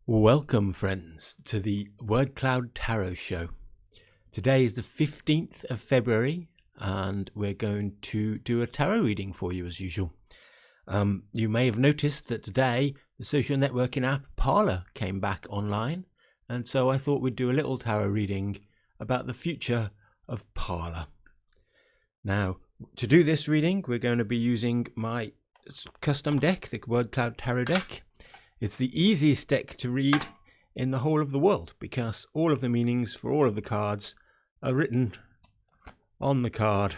Welcome, friends, to the Word Cloud Tarot Show. Today is the 15th of February, and we're going to do a tarot reading for you as usual. You may have noticed that today the social networking app Parler came back online, and so I thought we'd do a little tarot reading about the future of Parler. Now, to do this reading, we're going to be using my custom deck, the Word Cloud Tarot deck. It's the easiest deck to read in the whole of the world because all of the meanings for all of the cards are written on the card,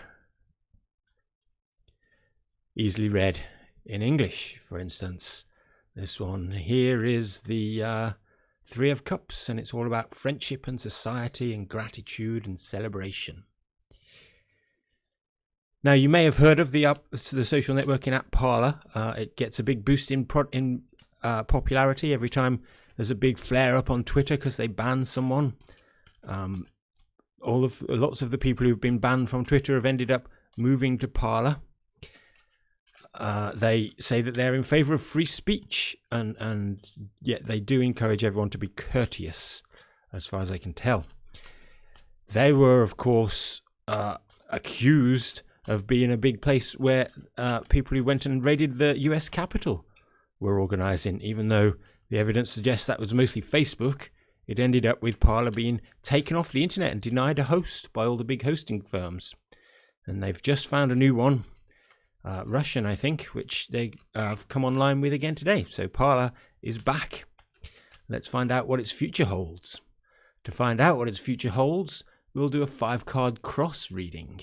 easily read in English. For instance, this one here is the Three of Cups, and it's all about friendship and society and gratitude and celebration. Now, you may have heard of the social networking app Parler. It gets a big boost in popularity every time there's a big flare up on Twitter because they ban someone. Lots of the people who've been banned from Twitter have ended up moving to Parler. They say that they're in favor of free speech, and yet they do encourage everyone to be courteous, as far as I can tell. They were, of course, accused of being a big place where people who went and raided the US Capitol were organising. Even though the evidence suggests that was mostly Facebook, it ended up with Parler being taken off the internet and denied a host by all the big hosting firms. And they've just found a new one, Russian, I think, which they have come online with again today. So Parler is back. Let's find out what its future holds. To find out what its future holds, we'll do a 5-card cross reading.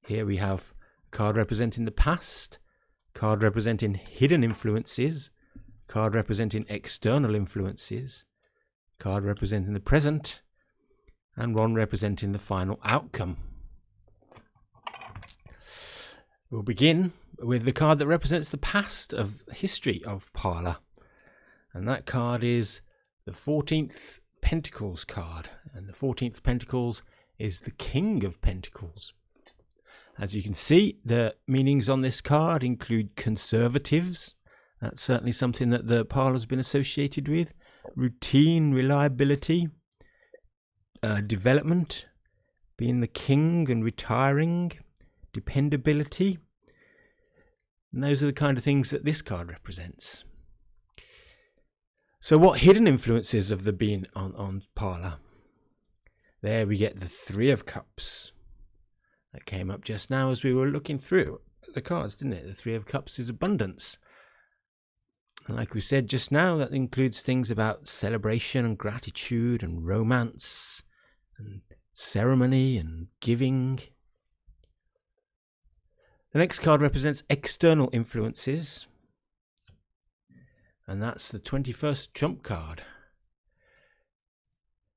Here we have a card representing the past, card representing hidden influences, card representing external influences, card representing the present, and one representing the final outcome. We'll begin with the card that represents the past of history of Parler, and that card is the 14th Pentacles card, and the 14th Pentacles is the King of Pentacles. As you can see, the meanings on this card include conservatives. That's certainly something that the Parler's been associated with. Routine, reliability, development, being the king and retiring, dependability. And those are the kind of things that this card represents. So what hidden influences have there been on Parler? There we get the Three of Cups. That came up just now as we were looking through the cards, didn't it? The Three of Cups is abundance. And like we said just now, that includes things about celebration and gratitude and romance and ceremony and giving. The next card represents external influences, and that's the 21st Trump card.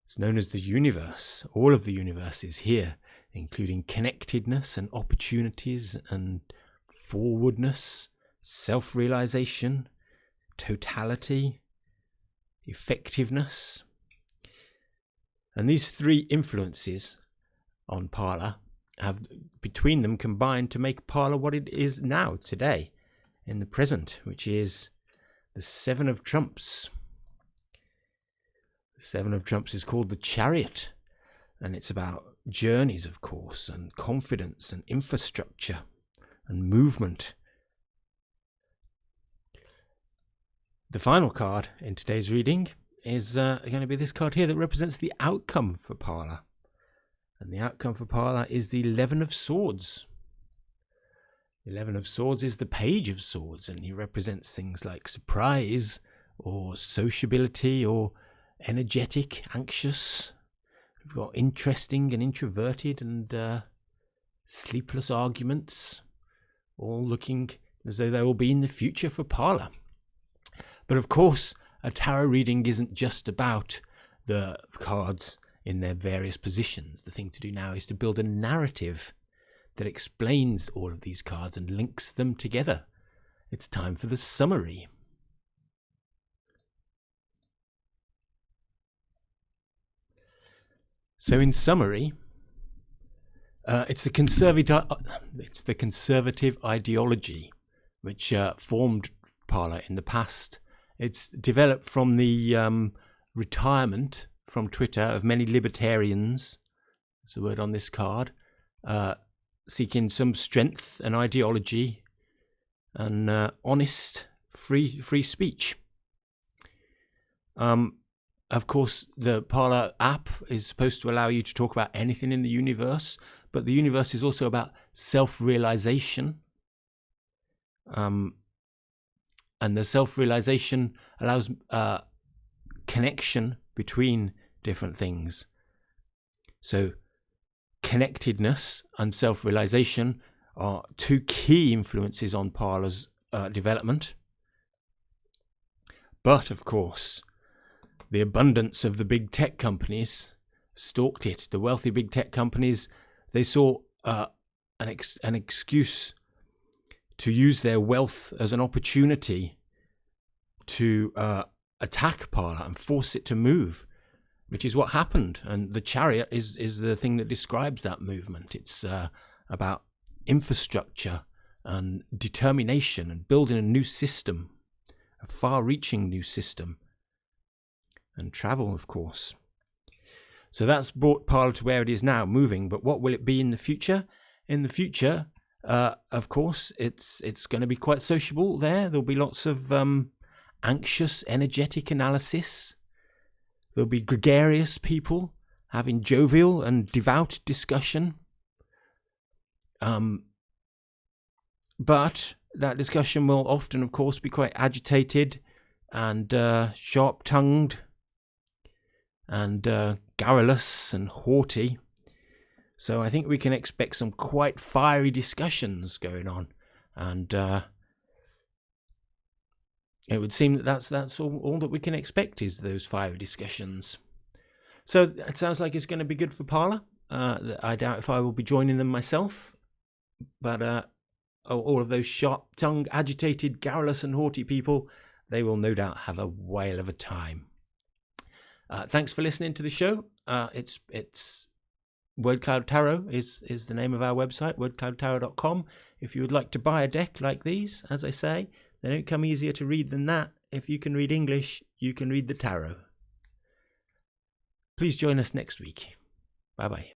It's known as the universe. All of the universe is here, including connectedness and opportunities and forwardness, self-realization, totality, effectiveness. And these three influences on Parler have between them combined to make Parler what it is now, today, in the present, which is the Seven of Trumps. The Seven of Trumps is called the Chariot, and it's about journeys, of course, and confidence and infrastructure and movement. The final card in today's reading is going to be this card here that represents the outcome for Parler. And the outcome for Parler is the 11 of Swords. The 11 of Swords is the Page of Swords, and he represents things like surprise or sociability or energetic, anxious. We've got interesting and introverted and sleepless arguments, all looking as though they will be in the future for Parler. But of course, a tarot reading isn't just about the cards in their various positions. The thing to do now is to build a narrative that explains all of these cards and links them together. It's time for the summary. So in summary, it's the conservative ideology which formed Parler in the past It's developed from the retirement from Twitter of many libertarians, that's the word on this card, seeking some strength and ideology and honest, free speech. Of course, the Parler app is supposed to allow you to talk about anything in the universe, but the universe is also about self-realization. And the self-realization allows connection between different things. So connectedness and self-realization are two key influences on Parler's development. But, of course, the abundance of the big tech companies stalked it. The wealthy big tech companies, they saw an excuse to use their wealth as an opportunity to attack Parler and force it to move, which is what happened. And the Chariot is the thing that describes that movement. It's about infrastructure and determination and building a new system, a far-reaching new system, and travel, of course. So that's brought Parler to where it is now, moving. But what will it be in the future? In the future, of course, it's going to be quite sociable there. There'll be lots of anxious, energetic analysis. There'll be gregarious people having jovial and devout discussion. But that discussion will often, of course, be quite agitated and sharp-tongued and garrulous and haughty. So I think we can expect some quite fiery discussions going on. And it would seem that that's all that we can expect, is those fiery discussions. So it sounds like it's going to be good for Parler. I doubt if I will be joining them myself. But all of those sharp-tongued, agitated, garrulous and haughty people, they will no doubt have a whale of a time. Thanks for listening to the show. It's Word Cloud Tarot is the name of our website, wordcloudtarot.com. If you would like to buy a deck like these, as I say, they don't come easier to read than that. If you can read English, you can read the tarot. Please join us next week. Bye-bye.